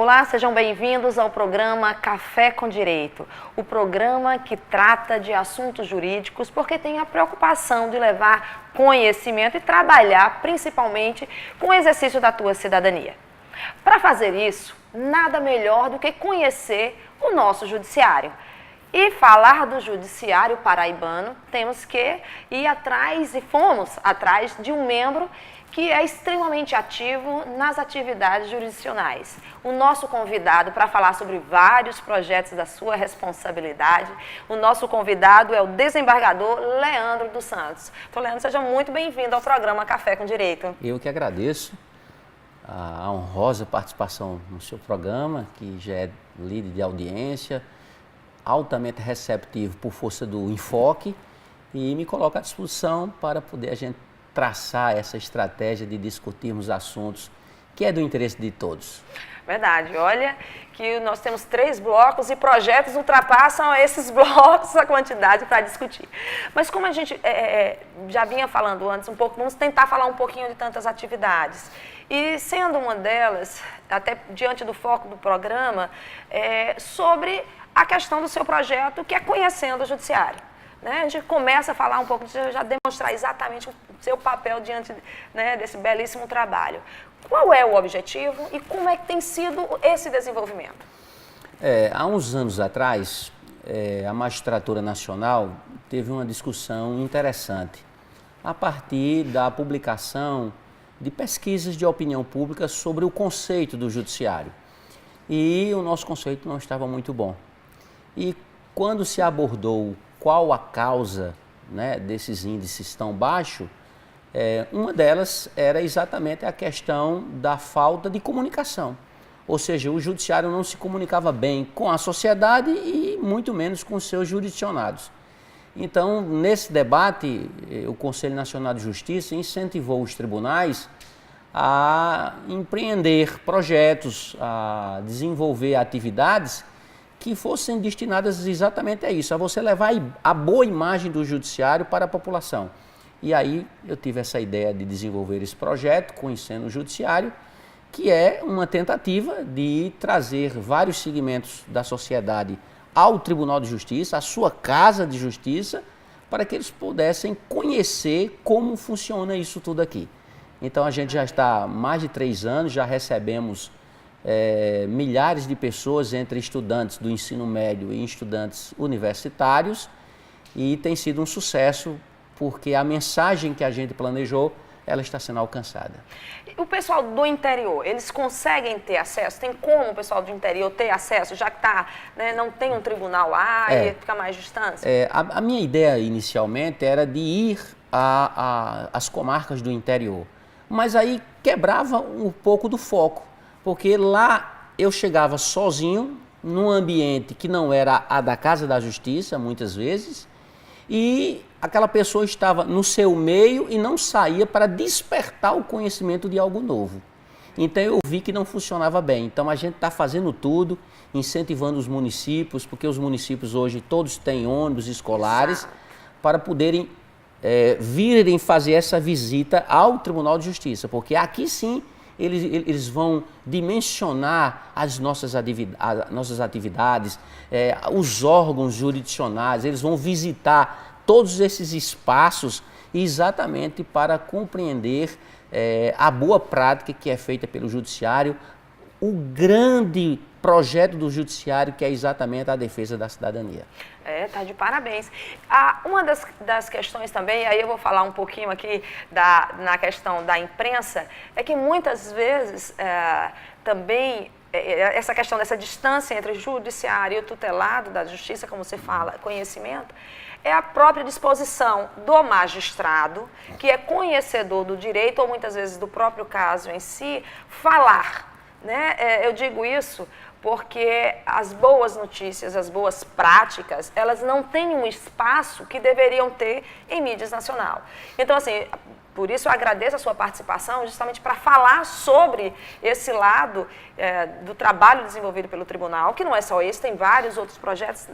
Olá, sejam bem-vindos ao programa Café com Direito, o programa que trata de assuntos jurídicos porque tem a preocupação de levar conhecimento e trabalhar principalmente com o exercício da tua cidadania. Para fazer isso, nada melhor do que conhecer o nosso judiciário. E falar do judiciário paraibano, temos que ir atrás e fomos atrás de um membro que é extremamente ativo nas atividades jurisdicionais. O nosso convidado para falar sobre vários projetos da sua responsabilidade, o nosso convidado é o desembargador Leandro dos Santos. Então, Leandro, seja muito bem-vindo ao programa Café com Direito. Eu que agradeço a honrosa participação no seu programa, que já é líder de audiência, altamente receptivo por força do enfoque, e me coloco à disposição para poder a gente traçar essa estratégia de discutirmos assuntos que é do interesse de todos. Verdade. Olha que nós temos 3 blocos e projetos ultrapassam esses blocos a quantidade para discutir. Mas como a gente já vinha falando antes um pouco, vamos tentar falar um pouquinho de tantas atividades. E sendo uma delas, até diante do foco do programa, sobre a questão do seu projeto, que é Conhecendo o Judiciário. Né? A gente começa a falar um pouco, já demonstrar exatamente o seu papel diante, né, desse belíssimo trabalho. Qual é o objetivo e como é que tem sido esse desenvolvimento? Há uns anos atrás, a Magistratura Nacional teve uma discussão interessante a partir da publicação de pesquisas de opinião pública sobre o conceito do judiciário. E o nosso conceito não estava muito bom. E quando se abordou qual a causa, né, desses índices tão baixos, uma delas era exatamente a questão da falta de comunicação. Ou seja, o judiciário não se comunicava bem com a sociedade e muito menos com seus jurisdicionados. Então, nesse debate, o Conselho Nacional de Justiça incentivou os tribunais a empreender projetos, a desenvolver atividades que fossem destinadas exatamente a isso, a você levar a boa imagem do judiciário para a população. E aí eu tive essa ideia de desenvolver esse projeto, Conhecendo o Judiciário, que é uma tentativa de trazer vários segmentos da sociedade ao Tribunal de Justiça, à sua casa de justiça, para que eles pudessem conhecer como funciona isso tudo aqui. Então a gente já está há mais de 3 anos, já recebemos milhares de pessoas entre estudantes do ensino médio e estudantes universitários, e tem sido um sucesso porque a mensagem que a gente planejou, ela está sendo alcançada. O pessoal do interior, eles conseguem ter acesso? Tem como o pessoal do interior ter acesso, já que né, não tem um tribunal lá e fica mais distância? A minha ideia inicialmente era de ir às comarcas do interior, mas aí quebrava um pouco do foco. Porque lá eu chegava sozinho, num ambiente que não era a da Casa da Justiça, muitas vezes, e aquela pessoa estava no seu meio e não saía para despertar o conhecimento de algo novo. Então eu vi que não funcionava bem. Então a gente está fazendo tudo, incentivando os municípios, porque os municípios hoje todos têm ônibus escolares, para poderem virem fazer essa visita ao Tribunal de Justiça, porque aqui sim eles vão dimensionar as nossas atividades, os órgãos jurisdicionais, eles vão visitar todos esses espaços exatamente para compreender a boa prática que é feita pelo judiciário, o grande projeto do judiciário que é exatamente a defesa da cidadania. Tá de parabéns. Uma das questões também, aí eu vou falar um pouquinho aqui na questão da imprensa, é que muitas vezes também essa questão dessa distância entre o judiciário e o tutelado da justiça, como você fala, conhecimento, é a própria disposição do magistrado, que é conhecedor do direito ou muitas vezes do próprio caso em si, falar. Né? Eu digo isso porque as boas notícias, as boas práticas, elas não têm um espaço que deveriam ter em mídias nacional. Então, assim, Por isso eu agradeço a sua participação, justamente para falar sobre esse lado do trabalho desenvolvido pelo tribunal, que não é só esse, tem vários outros projetos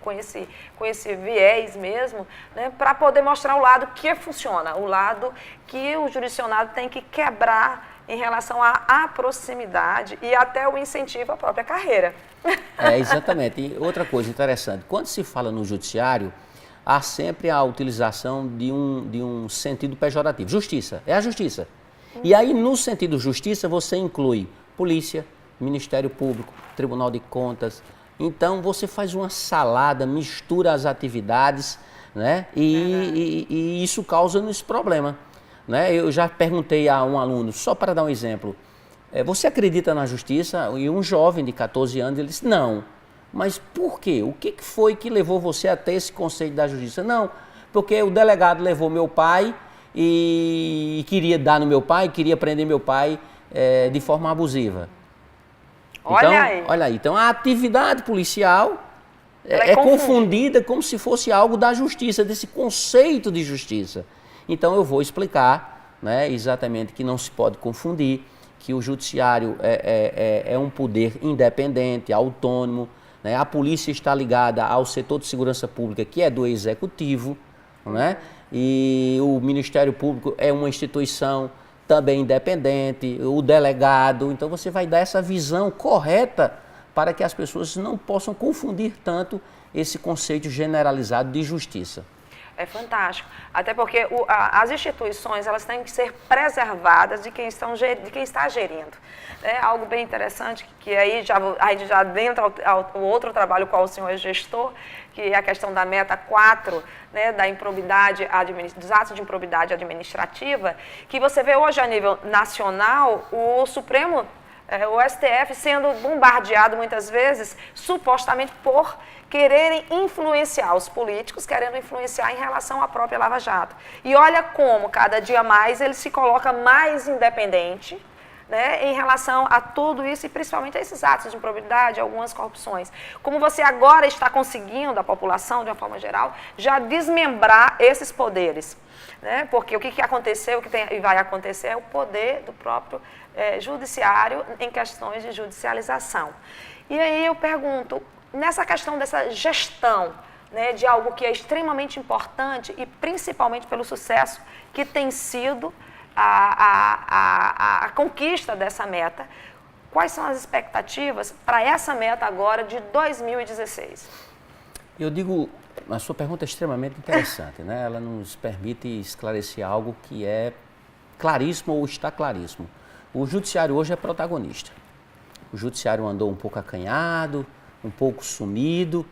com esse viés mesmo, né, para poder mostrar o lado que funciona, o lado que o jurisdicionado tem que quebrar em relação à proximidade e até o incentivo à própria carreira. Exatamente. E outra coisa interessante, quando se fala no judiciário, há sempre a utilização de um sentido pejorativo. Justiça, é a justiça. E aí, no sentido justiça, você inclui polícia, Ministério Público, Tribunal de Contas. Então, você faz uma salada, mistura as atividades, né? E isso causa esse problema. Né? Eu já perguntei a um aluno, só para dar um exemplo, você acredita na justiça? E um jovem de 14 anos, ele disse, não. Mas por quê? O que foi que levou você a ter esse conceito da justiça? Não, porque o delegado levou meu pai e queria dar no meu pai, queria prender meu pai de forma abusiva. Olha aí. Então a atividade policial é confundida como se fosse algo da justiça, desse conceito de justiça. Então eu vou explicar, né, exatamente que não se pode confundir, que o judiciário é um poder independente, autônomo. A polícia está ligada ao setor de segurança pública, que é do executivo, né? E o Ministério Público é uma instituição também independente, o delegado. Então você vai dar essa visão correta para que as pessoas não possam confundir tanto esse conceito generalizado de justiça. É fantástico, até porque as instituições elas têm que ser preservadas de quem está gerindo. É algo bem interessante, que aí a gente já adentra ao outro trabalho qual o senhor é gestor, que é a questão da meta 4, né, da improbidade, dos atos de improbidade administrativa, que você vê hoje a nível nacional o Supremo, o STF sendo bombardeado muitas vezes, supostamente por quererem influenciar os políticos, querendo influenciar em relação à própria Lava Jato. E olha como, cada dia mais, ele se coloca mais independente, né, em relação a tudo isso e principalmente a esses atos de improbidade, algumas corrupções. Como você agora está conseguindo, a população, de uma forma geral, já desmembrar esses poderes. Né? Porque o que aconteceu, o que tem e vai acontecer é o poder do próprio judiciário em questões de judicialização. E aí eu pergunto, nessa questão dessa gestão, né, de algo que é extremamente importante e principalmente pelo sucesso que tem sido a conquista dessa meta, quais são as expectativas para essa meta agora de 2016? Eu digo, a sua pergunta é extremamente interessante, né? Ela nos permite esclarecer algo que é claríssimo ou está claríssimo. O judiciário hoje é protagonista. O judiciário andou um pouco acanhado, um pouco sumido,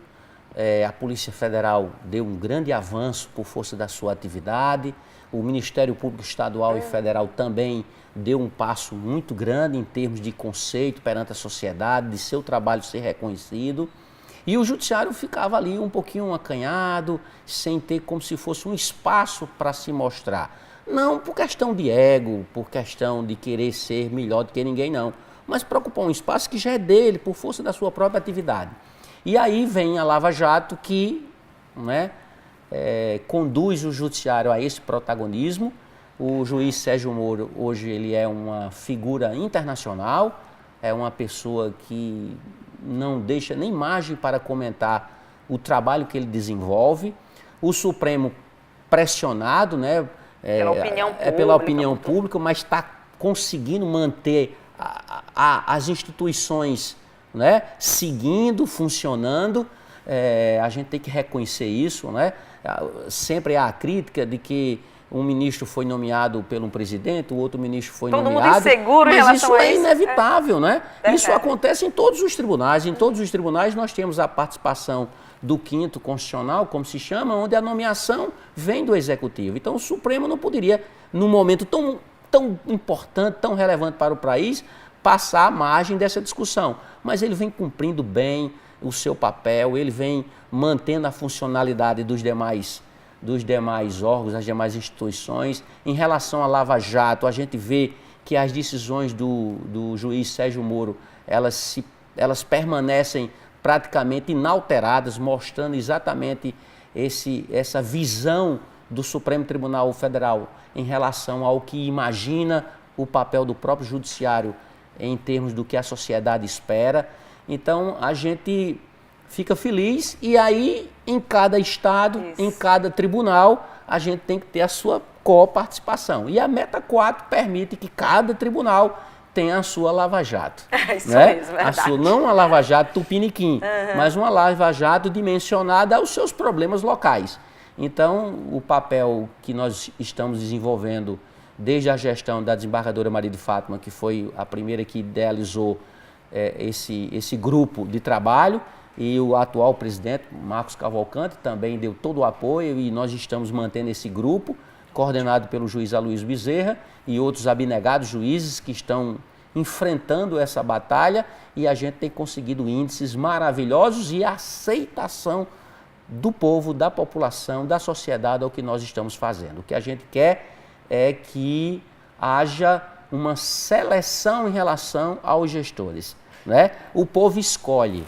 a Polícia Federal deu um grande avanço por força da sua atividade, o Ministério Público Estadual e Federal também deu um passo muito grande em termos de conceito perante a sociedade, de seu trabalho ser reconhecido, e o Judiciário ficava ali um pouquinho acanhado, sem ter como se fosse um espaço para se mostrar. Não por questão de ego, por questão de querer ser melhor do que ninguém, não, mas para ocupar um espaço que já é dele, por força da sua própria atividade. E aí vem a Lava Jato que, né, conduz o judiciário a esse protagonismo. O juiz Sérgio Moro, hoje, ele é uma figura internacional, é uma pessoa que não deixa nem margem para comentar o trabalho que ele desenvolve. O Supremo pressionado, né, pela opinião pública, mas está conseguindo manter as instituições, né, seguindo, funcionando. A gente tem que reconhecer isso, né? Sempre há a crítica de que um ministro foi nomeado por um presidente, o outro ministro foi nomeado. Todo mundo inseguro em relação a isso. Mas isso é inevitável, né? Isso acontece em todos os tribunais. Em todos os tribunais nós temos a participação do quinto constitucional, como se chama, onde a nomeação vem do executivo. Então o Supremo não poderia, num momento tão importante, tão relevante para o país, passar a margem dessa discussão. Mas ele vem cumprindo bem o seu papel, ele vem mantendo a funcionalidade dos demais órgãos, das demais instituições. Em relação à Lava Jato, a gente vê que as decisões do juiz Sérgio Moro, elas permanecem praticamente inalteradas, mostrando exatamente essa visão do Supremo Tribunal Federal em relação ao que imagina o papel do próprio judiciário em termos do que a sociedade espera. Então, a gente fica feliz e aí, em cada estado, em cada tribunal, a gente tem que ter a sua coparticipação. E a Meta 4 permite que cada tribunal tenha a sua lava-jato. Isso né? mesmo, verdade. Não uma lava-jato tupiniquim, mas uma lava-jato dimensionada aos seus problemas locais. Então, o papel que nós estamos desenvolvendo desde a gestão da desembargadora Maria de Fátima, que foi a primeira que idealizou esse grupo de trabalho, e o atual presidente, Marcos Cavalcante, também deu todo o apoio e nós estamos mantendo esse grupo, coordenado pelo juiz Aloysio Bezerra e outros abnegados juízes que estão enfrentando essa batalha, e a gente tem conseguido índices maravilhosos e aceitação do povo, da população, da sociedade ao que nós estamos fazendo. O que a gente quer é que haja uma seleção em relação aos gestores, né? O povo escolhe.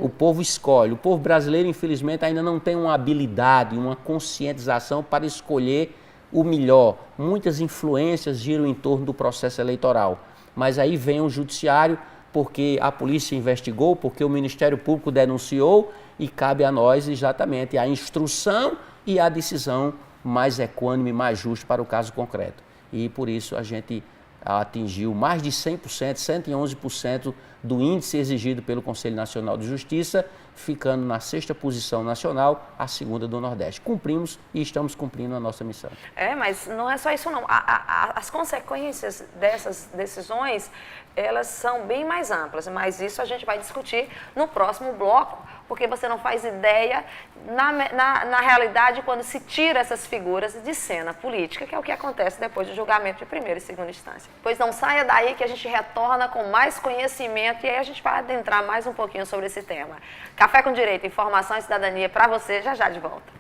O povo brasileiro, infelizmente, ainda não tem uma habilidade, uma conscientização para escolher o melhor. Muitas influências giram em torno do processo eleitoral, mas aí vem o judiciário, porque a polícia investigou, porque o Ministério Público denunciou, e cabe a nós exatamente a instrução e a decisão mais equânime, mais justa para o caso concreto. E por isso a gente atingiu mais de 100%, 111% do índice exigido pelo Conselho Nacional de Justiça, ficando na 6ª posição nacional, a 2ª do Nordeste. Cumprimos e estamos cumprindo a nossa missão. Mas não é só isso não. As consequências dessas decisões, elas são bem mais amplas, mas isso a gente vai discutir no próximo bloco, porque você não faz ideia, na realidade, quando se tira essas figuras de cena política, que é o que acontece depois do julgamento de primeira e segunda instância. Pois não saia daí que a gente retorna com mais conhecimento e aí a gente vai adentrar mais um pouquinho sobre esse tema. Café com Direito, informação e cidadania para você, já já de volta.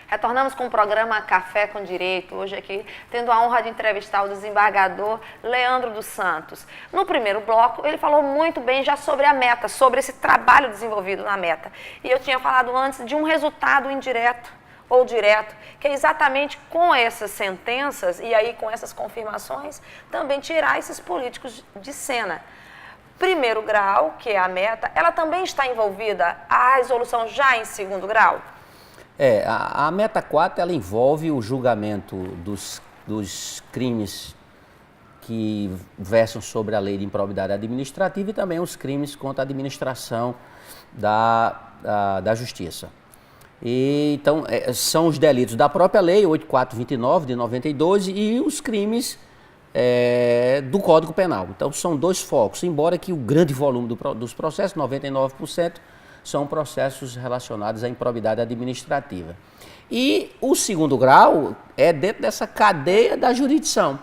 Retornamos com o programa Café com Direito, hoje aqui tendo a honra de entrevistar o desembargador Leandro dos Santos. No primeiro bloco, ele falou muito bem já sobre a meta, sobre esse trabalho desenvolvido na meta. E eu tinha falado antes de um resultado indireto ou direto, que é exatamente com essas sentenças e aí com essas confirmações, também tirar esses políticos de cena. Primeiro grau, que é a meta, ela também está envolvida a resolução já em segundo grau? A Meta 4, ela envolve o julgamento dos crimes que versam sobre a lei de improbidade administrativa e também os crimes contra a administração da justiça. Então, são os delitos da própria lei 8429 de 92 e os crimes do Código Penal. Então, são dois focos, embora que o grande volume dos processos, 99%, são processos relacionados à improbidade administrativa. E o segundo grau é dentro dessa cadeia da jurisdição.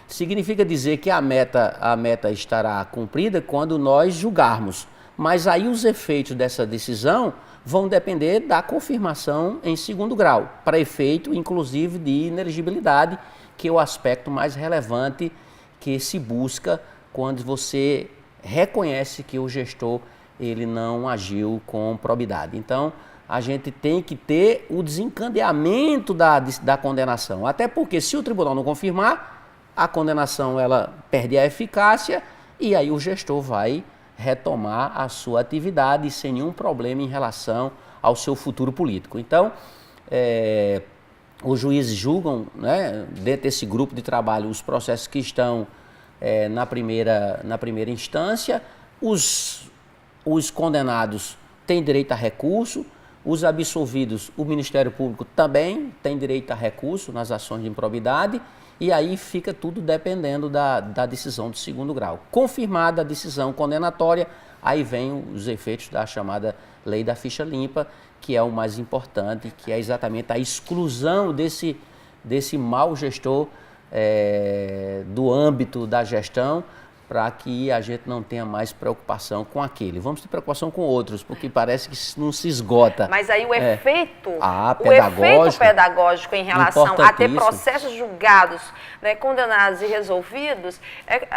Significa dizer que a meta estará cumprida quando nós julgarmos. Mas aí os efeitos dessa decisão vão depender da confirmação em segundo grau, para efeito, inclusive, de inelegibilidade, que é o aspecto mais relevante que se busca quando você reconhece que o gestor ele não agiu com probidade. Então, a gente tem que ter o desencadeamento da condenação, até porque se o tribunal não confirmar, a condenação ela perde a eficácia e aí o gestor vai retomar a sua atividade sem nenhum problema em relação ao seu futuro político. Então, os juízes julgam, né, dentro desse grupo de trabalho, os processos que estão na primeira instância. Os condenados têm direito a recurso, os absolvidos, o Ministério Público também tem direito a recurso nas ações de improbidade, e aí fica tudo dependendo da decisão de segundo grau. Confirmada a decisão condenatória, aí vem os efeitos da chamada lei da ficha limpa, que é o mais importante, que é exatamente a exclusão desse mau gestor do âmbito da gestão, para que a gente não tenha mais preocupação com aquele. Vamos ter preocupação com outros, porque parece que não se esgota. Mas aí o efeito pedagógico em relação a ter processos julgados, né, condenados e resolvidos,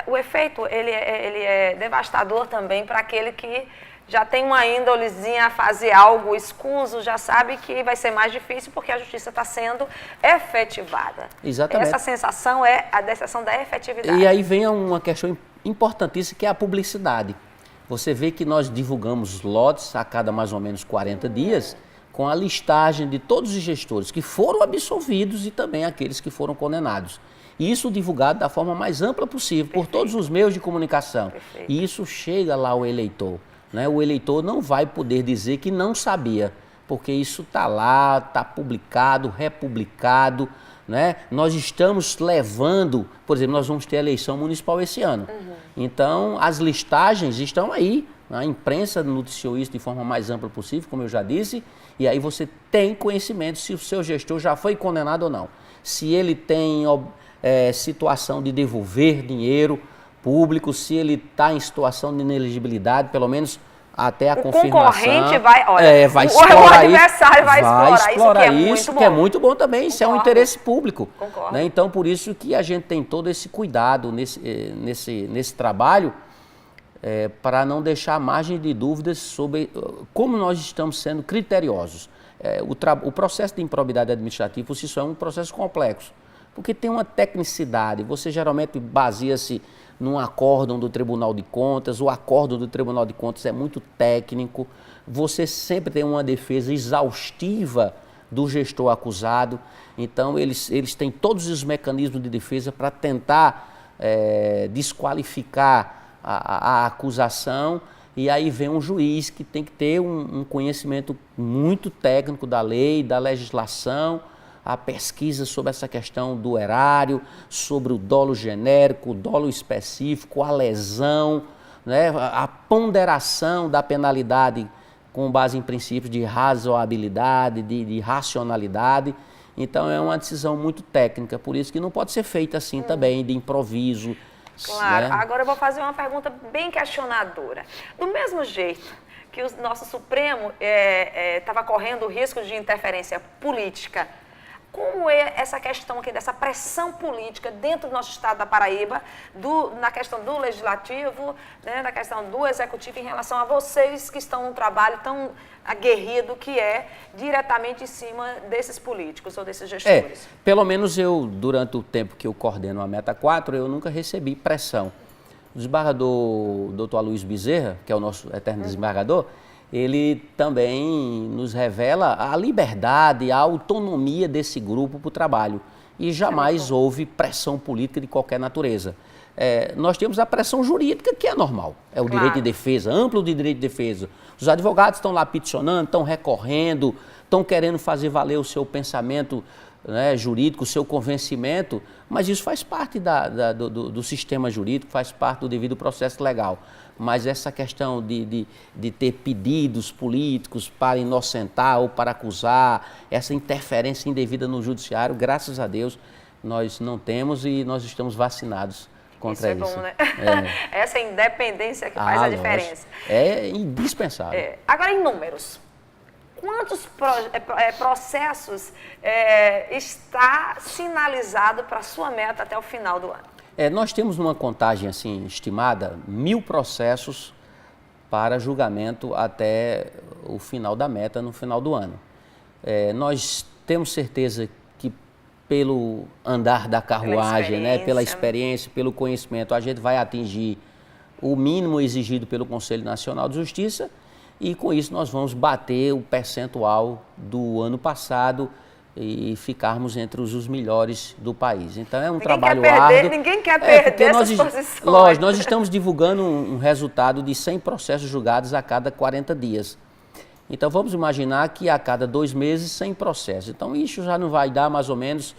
o efeito ele é devastador também para aquele que já tem uma índolezinha a fazer algo escuso, já sabe que vai ser mais difícil porque a justiça está sendo efetivada. Exatamente. Essa sensação é a sensação da efetividade. E aí vem uma questão importantíssima, que é a publicidade. Você vê que nós divulgamos lotes a cada mais ou menos 40 dias, com a listagem de todos os gestores que foram absolvidos e também aqueles que foram condenados. E isso divulgado da forma mais ampla possível, por todos os meios de comunicação. Perfeito. E isso chega lá ao eleitor, né? O eleitor não vai poder dizer que não sabia, porque isso está lá, está publicado, republicado, né? Nós estamos levando, por exemplo, nós vamos ter a eleição municipal esse ano. Então, as listagens estão aí. A imprensa noticiou isso de forma mais ampla possível, como eu já disse, e aí você tem conhecimento se o seu gestor já foi condenado ou não. Se ele tem situação de devolver dinheiro público, se ele está em situação de inelegibilidade, pelo menos até a confirmação. O concorrente vai explorar o adversário vai explorar isso, que é muito bom também. Isso é um interesse público. Concordo. Né? Então, por isso que a gente tem todo esse cuidado nesse trabalho, para não deixar margem de dúvidas sobre como nós estamos sendo criteriosos. O processo de improbidade administrativa, por si só, é um processo complexo, porque tem uma tecnicidade. Você geralmente baseia-se num acórdão do Tribunal de Contas. O acórdão do Tribunal de Contas é muito técnico. Você sempre tem uma defesa exaustiva do gestor acusado. Então, eles têm todos os mecanismos de defesa para tentar desqualificar a acusação. E aí vem um juiz que tem que ter um conhecimento muito técnico da lei, da legislação, a pesquisa sobre essa questão do erário, sobre o dolo genérico, o dolo específico, a lesão, né, a ponderação da penalidade com base em princípios de razoabilidade, de racionalidade. Então é uma decisão muito técnica, por isso que não pode ser feita assim também, de improviso. Claro. Né? Agora eu vou fazer uma pergunta bem questionadora. Do mesmo jeito que o nosso Supremo estava correndo o risco de interferência política, como é essa questão aqui dessa pressão política dentro do nosso estado da Paraíba, na questão do legislativo, né, na questão do executivo, em relação a vocês que estão num trabalho tão aguerrido que é diretamente em cima desses políticos ou desses gestores? Pelo menos eu, durante o tempo que eu coordeno a Meta 4, eu nunca recebi pressão. O desembargador Dr. Aloysio Bezerra, que é o nosso eterno desembargador, ele também nos revela a liberdade, a autonomia desse grupo para o trabalho. E jamais houve pressão política de qualquer natureza. Nós temos a pressão jurídica, que é normal. É o direito de defesa, amplo de direito de defesa. Os advogados estão lá peticionando, estão recorrendo, estão querendo fazer valer o seu pensamento, né, jurídico, o seu convencimento, mas isso faz parte do sistema jurídico, faz parte do devido processo legal. Mas essa questão de ter pedidos políticos para inocentar ou para acusar, essa interferência indevida no judiciário, graças a Deus, nós não temos e nós estamos vacinados contra isso. Isso é bom, né? Essa independência que faz a diferença. É indispensável. Agora, em números. Quantos processos está sinalizado para a sua meta até o final do ano? Nós temos uma contagem assim, estimada, 1000 processos para julgamento até o final da meta, no final do ano. Nós temos certeza que pelo andar da carruagem, pela experiência, pelo conhecimento, a gente vai atingir o mínimo exigido pelo Conselho Nacional de Justiça e com isso nós vamos bater o percentual do ano passado e ficarmos entre os melhores do país. Então é um trabalho árduo. Ninguém quer perder essas posições. Lógico, nós estamos divulgando um resultado de 100 processos julgados a cada 40 dias. Então vamos imaginar que a cada 2 meses 100 processos. Então isso já não vai dar mais ou menos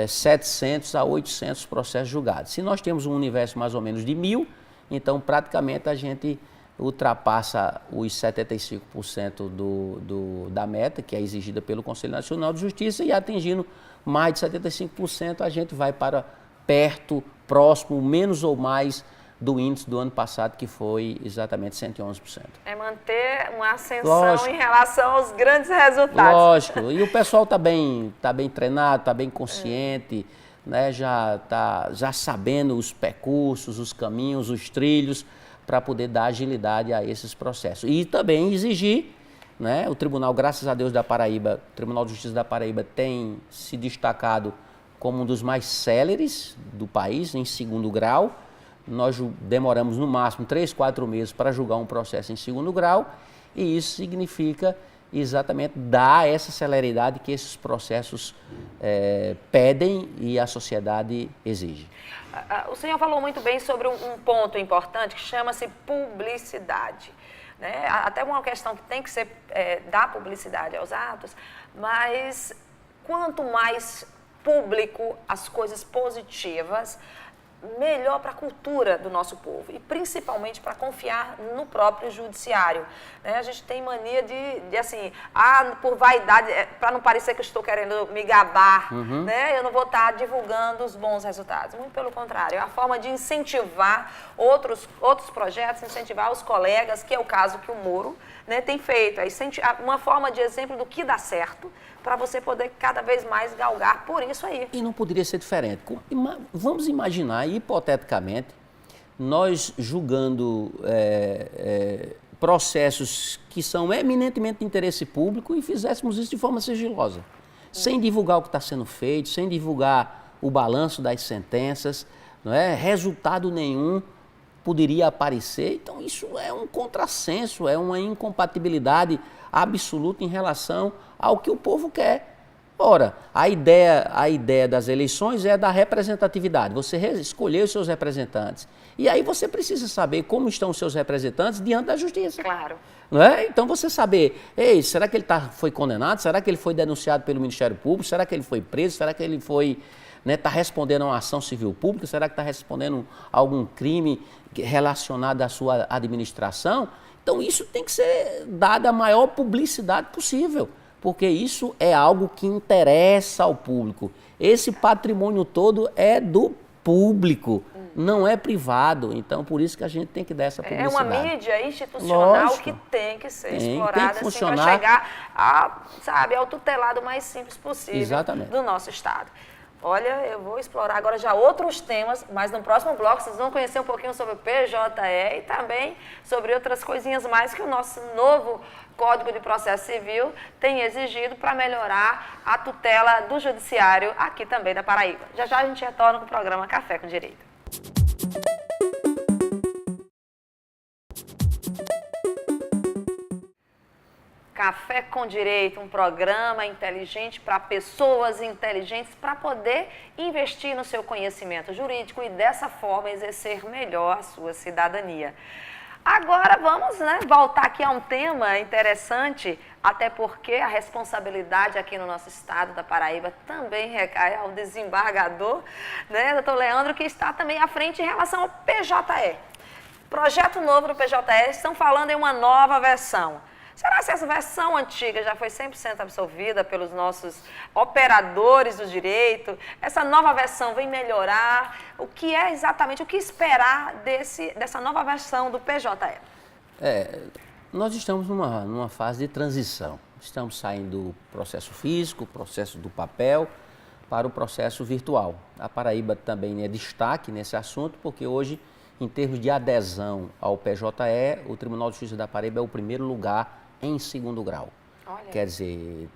700 a 800 processos julgados. Se nós temos um universo mais ou menos de 1000, então praticamente a gente ultrapassa os 75% da meta, que é exigida pelo Conselho Nacional de Justiça, e atingindo mais de 75%, a gente vai para perto, próximo, menos ou mais do índice do ano passado, que foi exatamente 111%. É manter uma ascensão em relação aos grandes resultados. Lógico, e o pessoal está bem treinado, está bem consciente, né? Já sabendo os percursos, os caminhos, os trilhos, para poder dar agilidade a esses processos. E também exigir, né, o Tribunal, graças a Deus, da Paraíba, o Tribunal de Justiça da Paraíba tem se destacado como um dos mais céleres do país, em segundo grau. Nós demoramos no máximo 3, 4 meses para julgar um processo em segundo grau, e isso significa exatamente dar essa celeridade que esses processos pedem e a sociedade exige. O senhor falou muito bem sobre um ponto importante que chama-se publicidade. Né? Até uma questão que tem que ser dar publicidade aos atos, mas quanto mais público as coisas positivas, melhor para a cultura do nosso povo e principalmente para confiar no próprio judiciário. Né? A gente tem mania de assim, por vaidade, para não parecer que eu estou querendo me gabar, né? Eu não vou estar divulgando os bons resultados. Muito pelo contrário, é a forma de incentivar outros projetos, incentivar os colegas, que é o caso que o Moro, né, tem feito. É uma forma de exemplo do que dá certo, para você poder cada vez mais galgar por isso aí. E não poderia ser diferente. Vamos imaginar, hipoteticamente, nós julgando processos que são eminentemente de interesse público e fizéssemos isso de forma sigilosa, sem divulgar o que está sendo feito, sem divulgar o balanço das sentenças, não é? Resultado nenhum poderia aparecer. Então isso é um contrassenso, é uma incompatibilidade absoluta em relação ao que o povo quer. Ora, a ideia das eleições é da representatividade, você escolher os seus representantes. E aí você precisa saber como estão os seus representantes diante da justiça. Claro. Não é? Então você saber, será que ele foi condenado? Será que ele foi denunciado pelo Ministério Público? Será que ele foi preso? Será que ele foi, está respondendo a uma ação civil pública? Será que está respondendo a algum crime relacionado à sua administração? Então isso tem que ser dado a maior publicidade possível, porque isso é algo que interessa ao público. Esse patrimônio todo é do público, não é privado. Então, por isso que a gente tem que dar essa publicidade. É uma mídia institucional. Lógico, que tem que ser explorada assim, para chegar ao tutelado mais simples possível. Exatamente. Do nosso Estado. Olha, eu vou explorar agora já outros temas, mas no próximo bloco vocês vão conhecer um pouquinho sobre o PJE e também sobre outras coisinhas mais que o nosso novo Código de Processo Civil tem exigido para melhorar a tutela do judiciário aqui também da Paraíba. Já já a gente retorna com o programa Café com Direito. Café com Direito, um programa inteligente para pessoas inteligentes para poder investir no seu conhecimento jurídico e dessa forma exercer melhor a sua cidadania. Agora vamos voltar aqui a um tema interessante, até porque a responsabilidade aqui no nosso estado da Paraíba também recai ao desembargador, né, doutor Leandro, que está também à frente em relação ao PJE. Projeto novo do PJE, estão falando em uma nova versão. Será que essa versão antiga já foi 100% absorvida pelos nossos operadores do direito? Essa nova versão vem melhorar? O que é exatamente, o que esperar dessa nova versão do PJE? Nós estamos numa fase de transição. Estamos saindo do processo físico, processo do papel, para o processo virtual. A Paraíba também é destaque nesse assunto, porque hoje, em termos de adesão ao PJE, o Tribunal de Justiça da Paraíba é o primeiro lugar em segundo grau. Olha. Quer dizer,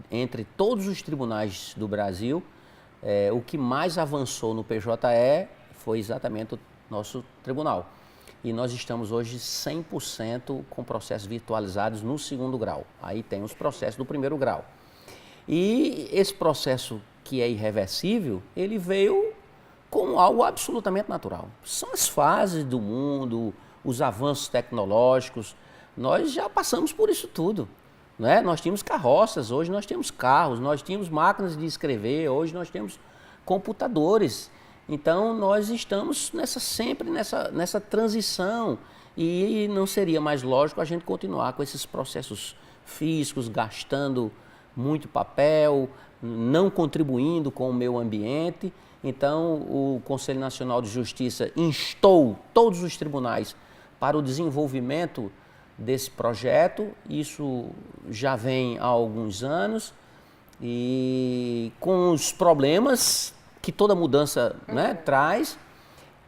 entre todos os tribunais do Brasil, o que mais avançou no PJE foi exatamente o nosso tribunal. E nós estamos hoje 100% com processos virtualizados no segundo grau. Aí tem os processos do primeiro grau. E esse processo que é irreversível, ele veio como algo absolutamente natural. São as fases do mundo, os avanços tecnológicos. Nós já passamos por isso tudo, né? Nós tínhamos carroças, hoje nós temos carros, nós tínhamos máquinas de escrever, hoje nós temos computadores. Então nós estamos sempre nessa transição e não seria mais lógico a gente continuar com esses processos físicos, gastando muito papel, não contribuindo com o meio ambiente. Então o Conselho Nacional de Justiça instou todos os tribunais para o desenvolvimento desse projeto. Isso já vem há alguns anos e com os problemas que toda mudança traz,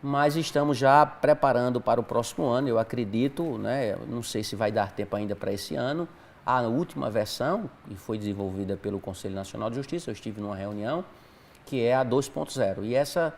mas estamos já preparando para o próximo ano, eu acredito, né? Não sei se vai dar tempo ainda para esse ano. A última versão, que foi desenvolvida pelo Conselho Nacional de Justiça, eu estive numa reunião, que é a 2.0. E essa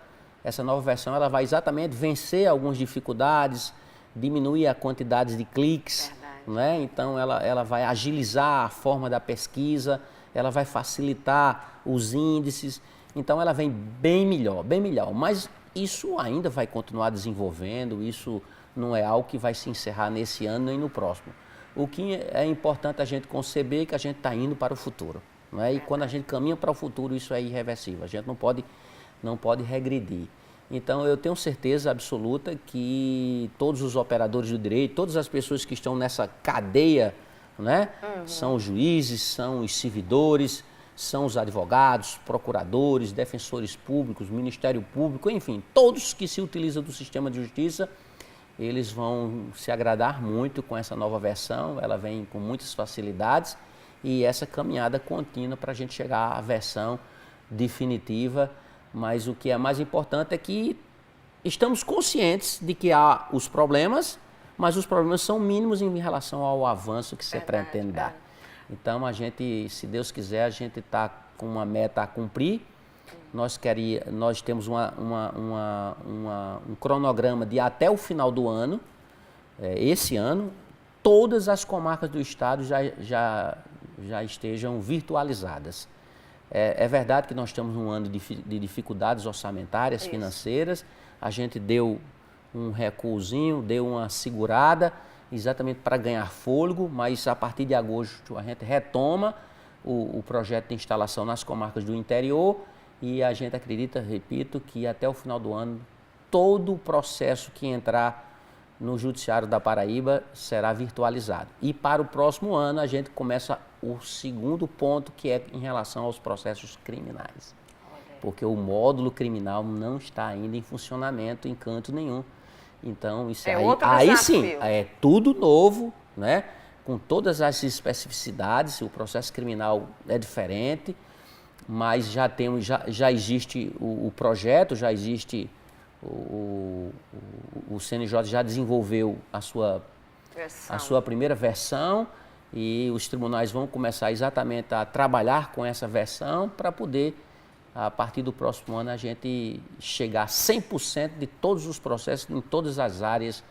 nova versão ela vai exatamente vencer algumas dificuldades, diminuir a quantidade de cliques, né? Então ela vai agilizar a forma da pesquisa, ela vai facilitar os índices, então ela vem bem melhor, bem melhor. Mas isso ainda vai continuar desenvolvendo, isso não é algo que vai se encerrar nesse ano nem no próximo. O que é importante a gente conceber é que a gente está indo para o futuro, né? E quando a gente caminha para o futuro, isso é irreversível, a gente não pode regredir. Então, eu tenho certeza absoluta que todos os operadores do direito, todas as pessoas que estão nessa cadeia, né? São os juízes, são os servidores, são os advogados, procuradores, defensores públicos, Ministério Público, enfim, todos que se utilizam do sistema de justiça, eles vão se agradar muito com essa nova versão, ela vem com muitas facilidades e essa caminhada contínua para a gente chegar à versão definitiva, mas o que é mais importante é que estamos conscientes de que há os problemas, mas os problemas são mínimos em relação ao avanço que se pretende dar. Então, a gente, se Deus quiser, a gente está com uma meta a cumprir. Nós temos um cronograma de até o final do ano, esse ano, todas as comarcas do estado já estejam virtualizadas. É verdade que nós estamos num ano de dificuldades orçamentárias, financeiras. A gente deu um recuozinho, deu uma segurada, exatamente para ganhar fôlego, mas a partir de agosto a gente retoma o projeto de instalação nas comarcas do interior e a gente acredita, repito, que até o final do ano todo o processo que entrar no Judiciário da Paraíba será virtualizado. E para o próximo ano a gente começa o segundo ponto, que é em relação aos processos criminais. Porque o módulo criminal não está ainda em funcionamento em canto nenhum. Então, isso aí sim, é tudo novo, né? Com todas as especificidades, o processo criminal é diferente, mas já existe o projeto, já existe o CNJ já desenvolveu a sua primeira versão e os tribunais vão começar exatamente a trabalhar com essa versão para poder, a partir do próximo ano, a gente chegar a 100% de todos os processos em todas as áreas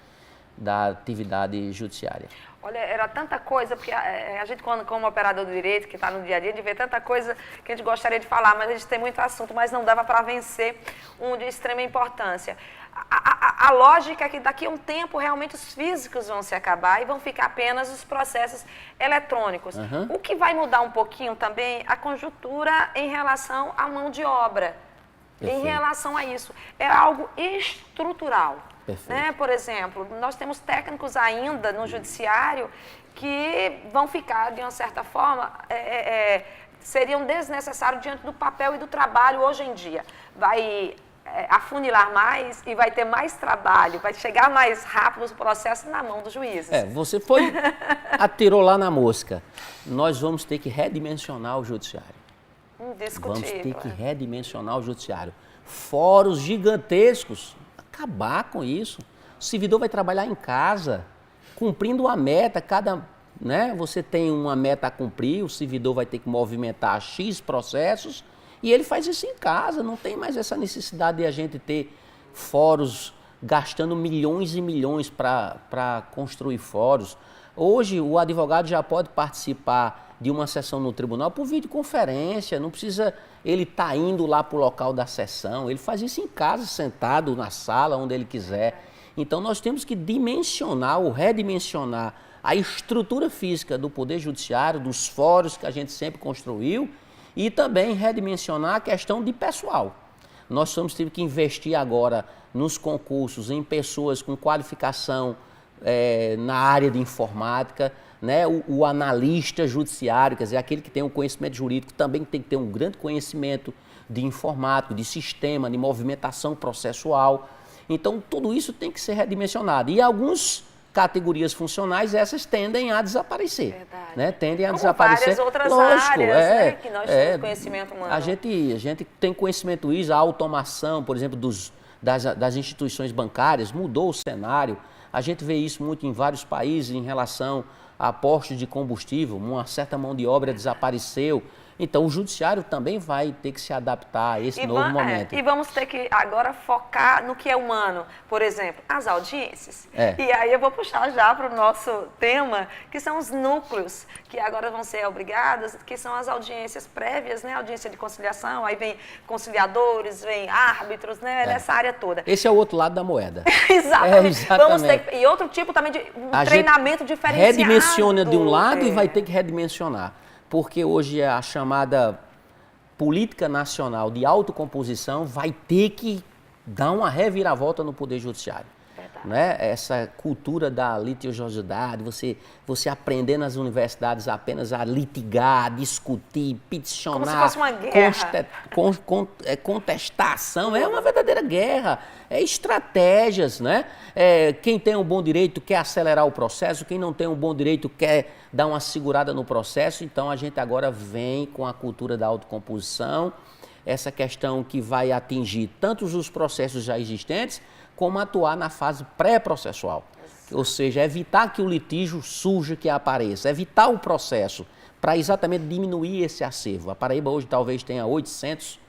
da atividade judiciária. Olha, era tanta coisa, porque a gente, como operador do direito, que está no dia a dia, de ver tanta coisa que a gente gostaria de falar, mas a gente tem muito assunto, mas não dava para vencer um de extrema importância. A lógica é que daqui a um tempo realmente os físicos vão se acabar e vão ficar apenas os processos eletrônicos. O que vai mudar um pouquinho também a conjuntura em relação à mão de obra. Perfeito. Em relação a isso. É algo estrutural. Né? Por exemplo, nós temos técnicos ainda no judiciário que vão ficar, de uma certa forma, seriam desnecessários diante do papel e do trabalho hoje em dia. Vai afunilar mais e vai ter mais trabalho, vai chegar mais rápido os processos na mão dos juízes. Você atirou lá na mosca. Nós vamos ter que redimensionar o judiciário. Vamos ter que redimensionar o judiciário. Fóruns gigantescos, acabar com isso. O servidor vai trabalhar em casa, cumprindo uma meta, você tem uma meta a cumprir, o servidor vai ter que movimentar X processos, e ele faz isso em casa, não tem mais essa necessidade de a gente ter fóruns gastando milhões e milhões para construir fóruns. Hoje o advogado já pode participar de uma sessão no tribunal por videoconferência, não precisa ele estar indo lá para o local da sessão, ele faz isso em casa, sentado na sala, onde ele quiser. Então nós temos que dimensionar ou redimensionar a estrutura física do Poder Judiciário, dos fóruns que a gente sempre construiu, e também redimensionar a questão de pessoal. Nós temos que investir agora nos concursos em pessoas com qualificação na área de informática, né? O analista judiciário, quer dizer, aquele que tem um conhecimento jurídico também tem que ter um grande conhecimento de informática, de sistema, de movimentação processual. Então, tudo isso tem que ser redimensionado. E algumas categorias funcionais, essas tendem a desaparecer. Verdade. Né? Tendem a Como desaparecer. Várias outras Lógico, áreas, né? Que nós temos conhecimento humano. A gente tem conhecimento isso, a automação, por exemplo, das instituições bancárias, mudou o cenário. A gente vê isso muito em vários países em relação a postos de combustível, uma certa mão de obra desapareceu. Então, o judiciário também vai ter que se adaptar a esse novo momento. E vamos ter que agora focar no que é humano. Por exemplo, as audiências. E aí eu vou puxar já para o nosso tema, que são os núcleos, que agora vão ser obrigadas, que são as audiências prévias, né? Audiência de conciliação, aí vem conciliadores, vem árbitros, né? Nessa área toda. Esse é o outro lado da moeda. Exatamente. Vamos ter, e outro tipo também de treinamento diferenciado. Redimensiona de um lado e vai ter que redimensionar. Porque hoje a chamada política nacional de autocomposição vai ter que dar uma reviravolta no Poder Judiciário. Né? Essa cultura da litigiosidade, você aprender nas universidades apenas a litigar, a discutir, peticionar, como se fosse uma guerra. Contestação, é uma verdadeira guerra, é estratégias, né? Quem tem um bom direito quer acelerar o processo, quem não tem um bom direito quer dar uma segurada no processo, então a gente agora vem com a cultura da autocomposição, essa questão que vai atingir tanto os processos já existentes, como atuar na fase pré-processual, ou seja, evitar que o litígio surja, que apareça, evitar o processo, para exatamente diminuir esse acervo. A Paraíba hoje talvez tenha 800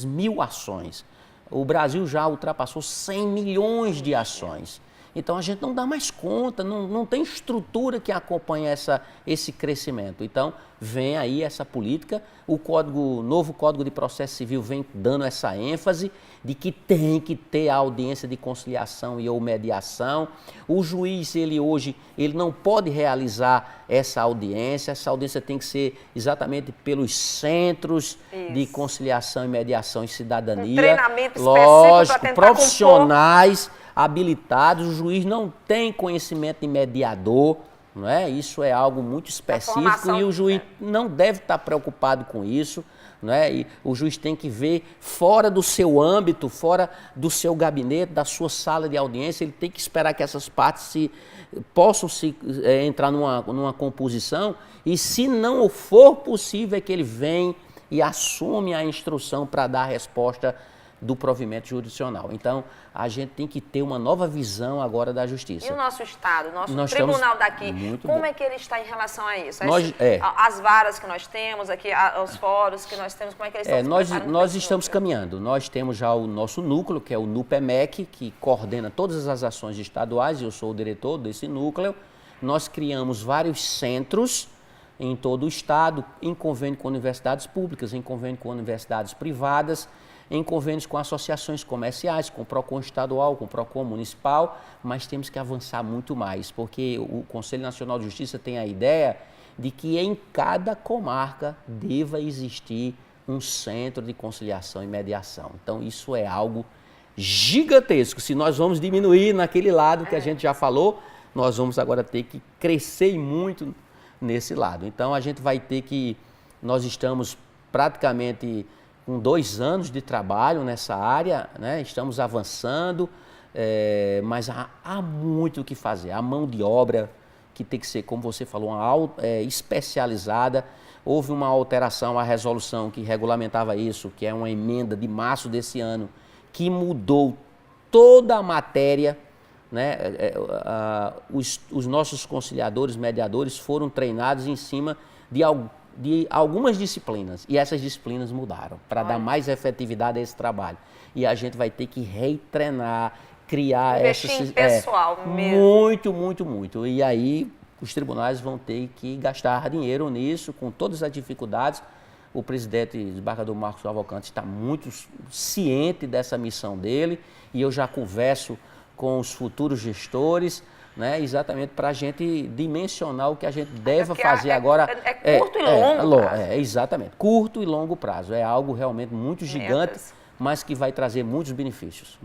mil ações. O Brasil já ultrapassou 100 milhões de ações. Então, a gente não dá mais conta, não tem estrutura que acompanhe esse crescimento. Então, vem aí essa política, o novo Código de Processo Civil vem dando essa ênfase de que tem que ter a audiência de conciliação e ou mediação. O juiz, hoje, não pode realizar essa audiência tem que ser exatamente pelos centros de conciliação e mediação e cidadania. Um treinamento específico, lógico, profissionais habilitados, o juiz não tem conhecimento de mediador, não é? Isso é algo muito específico e o juiz não deve estar preocupado com isso, não é? E o juiz tem que ver fora do seu âmbito, fora do seu gabinete, da sua sala de audiência, ele tem que esperar que essas partes possam entrar numa composição e, se não for possível, é que ele vem e assume a instrução para dar a resposta do provimento jurisdicional. Então, a gente tem que ter uma nova visão agora da justiça. E o nosso Estado, nosso tribunal daqui, como é que ele está em relação a isso? As varas que nós temos aqui, os fóruns que nós temos, como é que eles estão? Nós estamos caminhando. Nós temos já o nosso núcleo, que é o NUPEMEC, que coordena todas as ações estaduais, eu sou o diretor desse núcleo. Nós criamos vários centros em todo o Estado, em convênio com universidades públicas, em convênio com universidades privadas, em convênios com associações comerciais, com o PROCON estadual, com o PROCON municipal, mas temos que avançar muito mais, porque o Conselho Nacional de Justiça tem a ideia de que em cada comarca deva existir um centro de conciliação e mediação. Então, isso é algo gigantesco. Se nós vamos diminuir naquele lado que a gente já falou, nós vamos agora ter que crescer muito nesse lado. Então, a gente vai ter que... Nós estamos praticamente com 2 anos de trabalho nessa área, né? Estamos avançando, mas há muito o que fazer. A mão de obra que tem que ser, como você falou, especializada. Houve uma alteração à resolução que regulamentava isso, que é uma emenda de março desse ano, que mudou toda a matéria, né? Os nossos conciliadores, mediadores foram treinados em cima de algumas disciplinas, e essas disciplinas mudaram para dar mais efetividade a esse trabalho. E a gente vai ter que retreinar, criar investir em pessoal mesmo. Muito. E aí os tribunais vão ter que gastar dinheiro nisso, com todas as dificuldades. O presidente, desembargador Marcos Cavalcante, está muito ciente dessa missão dele, e eu já converso com os futuros gestores, né, exatamente para a gente dimensionar o que a gente deve fazer agora. É curto e longo prazo. Exatamente, curto e longo prazo. É algo realmente muito gigante, mas que vai trazer muitos benefícios,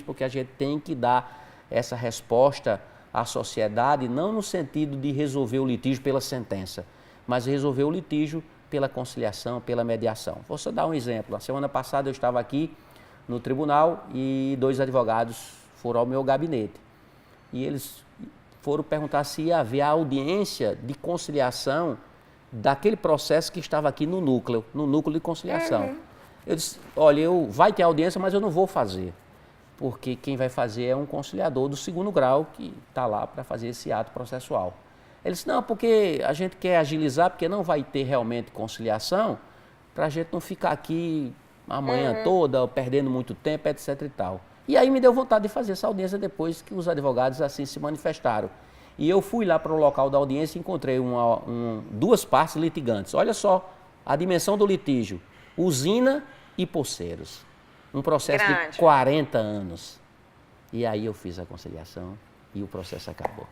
porque a gente tem que dar essa resposta à sociedade, não no sentido de resolver o litígio pela sentença, mas resolver o litígio pela conciliação, pela mediação. Vou só dar um exemplo. A semana passada eu estava aqui no tribunal e 2 advogados foram ao meu gabinete. E eles foram perguntar se ia haver a audiência de conciliação daquele processo que estava aqui no núcleo de conciliação. Eu disse, olha, vai ter audiência, mas eu não vou fazer. Porque quem vai fazer é um conciliador do 2º grau que está lá para fazer esse ato processual. Ele disse, não, porque a gente quer agilizar, porque não vai ter realmente conciliação, para a gente não ficar aqui a manhã toda, perdendo muito tempo, etc e tal. E aí me deu vontade de fazer essa audiência depois que os advogados assim se manifestaram. E eu fui lá para o local da audiência e encontrei duas partes litigantes. Olha só a dimensão do litígio, usina e poceiros. Um processo de 40 anos. E aí eu fiz a conciliação e o processo acabou.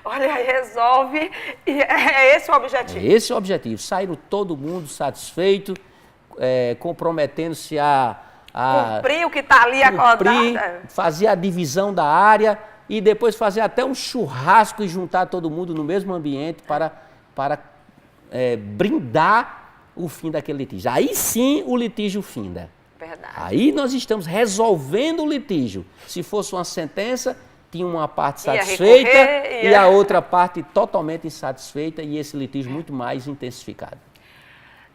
Olha, aí resolve, e é esse o objetivo. É esse o objetivo, saíram todo mundo satisfeito, comprometendo-se a cumprir o que está ali acordado. Fazer a divisão da área e depois fazer até um churrasco e juntar todo mundo no mesmo ambiente para brindar o fim daquele litígio. Aí sim o litígio finda. Verdade. Aí nós estamos resolvendo o litígio. Se fosse uma sentença, tinha uma parte satisfeita e a outra parte totalmente insatisfeita e esse litígio muito mais intensificado.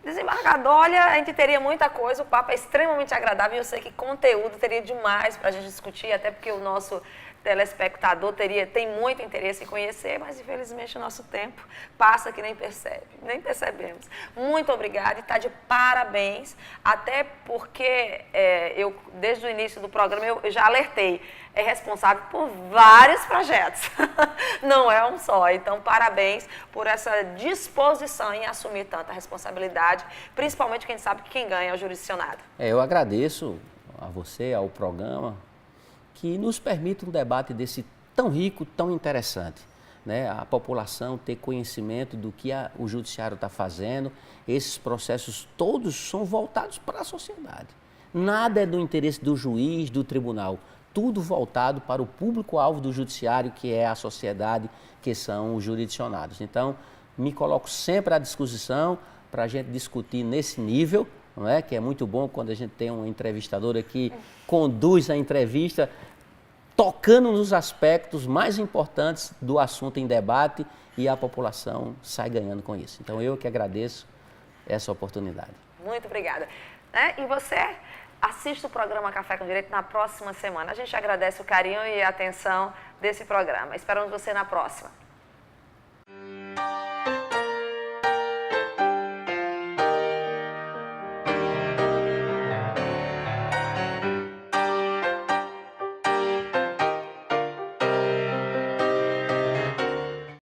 Desembargador, olha, a gente teria muita coisa, o papo é extremamente agradável e eu sei que conteúdo teria demais para a gente discutir, até porque o nosso telespectador tem muito interesse em conhecer, mas infelizmente o nosso tempo passa que nem percebemos. Muito obrigada e está de parabéns, até porque eu, desde o início do programa, eu já alertei, é responsável por vários projetos, não é um só. Então, parabéns por essa disposição em assumir tanta responsabilidade, principalmente quem sabe que quem ganha é o jurisdicionado. Eu agradeço a você, ao programa, que nos permite um debate desse tão rico, tão interessante. Né? A população ter conhecimento do que o judiciário está fazendo, esses processos todos são voltados para a sociedade. Nada é do interesse do juiz, do tribunal, tudo voltado para o público-alvo do judiciário, que é a sociedade, que são os jurisdicionados. Então, me coloco sempre à disposição para a gente discutir nesse nível, não é? Que é muito bom quando a gente tem uma entrevistadora que conduz a entrevista, tocando nos aspectos mais importantes do assunto em debate e a população sai ganhando com isso. Então, eu que agradeço essa oportunidade. Muito obrigada. E você assista o programa Café com Direito na próxima semana. A gente agradece o carinho e a atenção desse programa. Esperamos você na próxima.